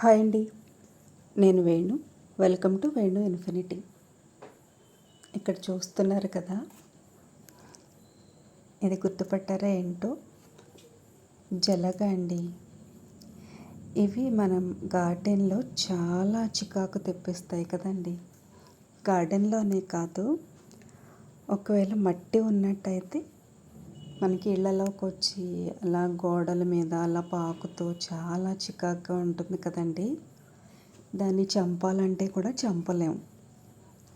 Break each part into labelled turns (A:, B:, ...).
A: Hi అండి, నేను Venu. Welcome to Venu infinity. ఇక్కడ చూస్తున్నారు కదా, ఇది గుర్తుపట్టారా ఏంటో? జలగ అండి. ఇవి మనం గార్డెన్లో చాలా చికాకు తెప్పిస్తాయి కదండి. గార్డెన్లోనే కాదు, ఒకవేళ మట్టి ఉన్నట్టయితే మనకి ఇళ్ళలోకి వచ్చి అలా గోడల మీద అలా పాకుతూ చాలా చికాకుగా ఉంటుంది కదండి. దాన్ని చంపాలంటే కూడా చంపలేము.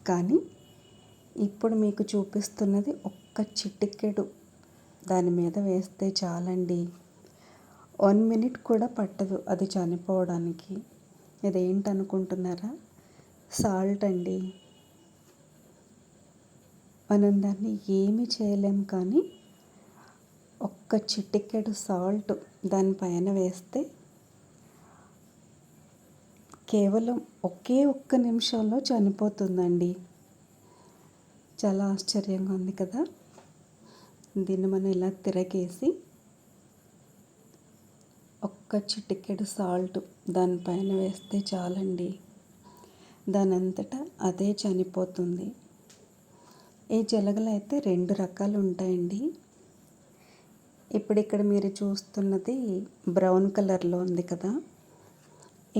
A: కానీ ఇప్పుడు మీకు చూపిస్తున్నది ఒక్క చిటికెడు దాని మీద వేస్తే చాలండి. 1 minute కూడా పట్టదు అది చనిపోవడానికి. ఇదేంటనుకుంటున్నారా? సాల్ట్ అండి. మనం దాన్ని ఏమీ చేయలేం, కానీ ఒక్క చిటికెడు సాల్ట్ దానిపైన వేస్తే కేవలం ఒక్క నిమిషంలో చనిపోతుందండి. చాలా ఆశ్చర్యంగా ఉంది కదా. దీన్ని మనం ఇలా తిరగేసి ఒక్క చిటికెడు సాల్ట్ దానిపైన వేస్తే చాలండి, దానంతటా అదే చనిపోతుంది. ఈ జలగలు అయితే 2 రకాలు ఉంటాయండి. ఇప్పుడు ఇక్కడ మీరు చూస్తున్నది బ్రౌన్ కలర్లో ఉంది కదా,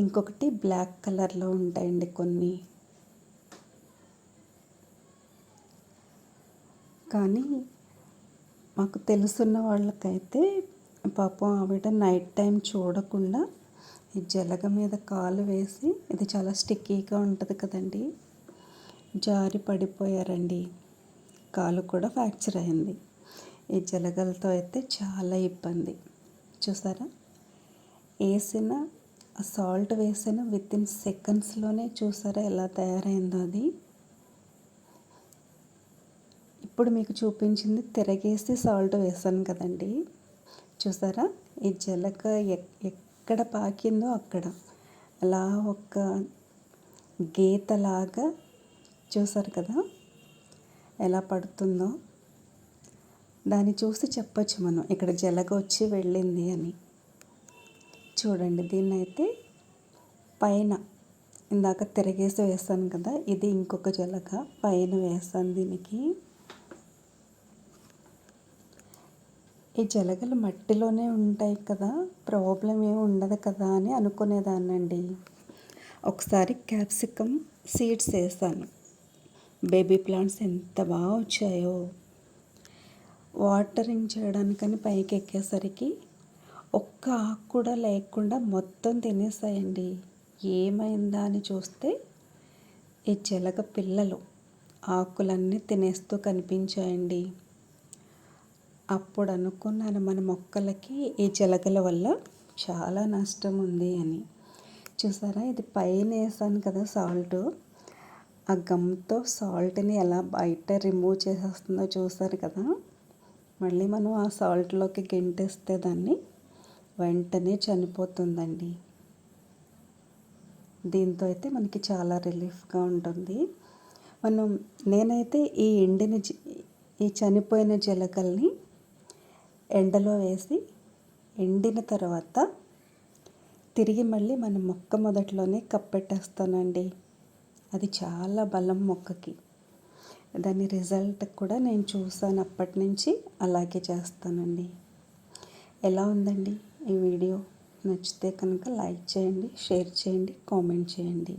A: ఇంకొకటి బ్లాక్ కలర్లో ఉంటాయండి కొన్ని. కానీ మాకు తెలుసున్న వాళ్ళకైతే పాపం ఆవిడ నైట్ టైం చూడకుండా ఈ జలగ మీద కాలు వేసి, ఇది చాలా స్టిక్కీగా ఉంటుంది కదండి, జారి పడిపోయారండి. కాలు కూడా ఫ్రాక్చర్ అయింది. ఈ జలగలతో అయితే చాలా ఇబ్బంది. చూసారా, వేసిన సాల్ట్ వేసిన వితిన్ సెకండ్స్లోనే చూసారా ఎలా తయారైందో అది. ఇప్పుడు మీకు చూపించింది తిరగేసి సాల్ట్ వేసాను కదండి. చూసారా, ఈ జలగ ఎక్కడ పాకిందో అక్కడ అలా ఒక గీతలాగా చూసారు కదా ఎలా పడుతుందో. దాన్ని చూసి చెప్పచ్చు మనం ఇక్కడ జలగ వచ్చి వెళ్ళింది అని. చూడండి, దీన్ని అయితే పైన ఇందాక తిరగేసి వేసాను కదా, ఇది ఇంకొక జలగ పైన వేసాను దీనికి. ఈ జలగలు మట్టిలోనే ఉంటాయి కదా, ప్రాబ్లం ఏమి ఉండదు కదా అని అనుకునేదాన్నండి. ఒకసారి క్యాప్సికమ్ సీడ్స్ వేసాను. బేబీ ప్లాంట్స్ ఎంత బాగా వచ్చాయో. వాటరింగ్ చేయడానికని పైకి ఎక్కేసరికి ఒక్క ఆకు కూడా లేకుండా మొత్తం తినేసాయండి. ఏమైందా అని చూస్తే ఈ జలగ పిల్లలు ఆకులన్నీ తినేస్తూ కనిపించాయండి. అప్పుడు అనుకున్నాను మన మొక్కలకి ఈ జలగల వల్ల చాలా నష్టం ఉంది అని. చూసారా, ఇది పైన వేసాను కదా సాల్ట్, ఆ గమ్తో సాల్ట్ని ఎలా బయట రిమూవ్ చేసేస్తుందో చూసారు కదా. మళ్ళీ మనం ఆ సాల్ట్లోకి గెంటేస్తే దాన్ని వెంటనే చనిపోతుందండి. దీంతో అయితే మనకి చాలా రిలీఫ్గా ఉంటుంది. నేనైతే ఈ చనిపోయిన జలగల్ని ఎండలో వేసి ఎండిన తర్వాత తిరిగి మళ్ళీ మన మొక్క మొదట్లోనే కప్పెట్టేస్తానండి. అది చాలా బలం మొక్కకి. దాని రిజల్ట్ కూడా నేను చూసాను, అప్పటి నుంచి అలాగే చేస్తానండి. ఎలా ఉందండి ఈ వీడియో? నచ్చితే కనుక లైక్ చేయండి, షేర్ చేయండి, కామెంట్ చేయండి.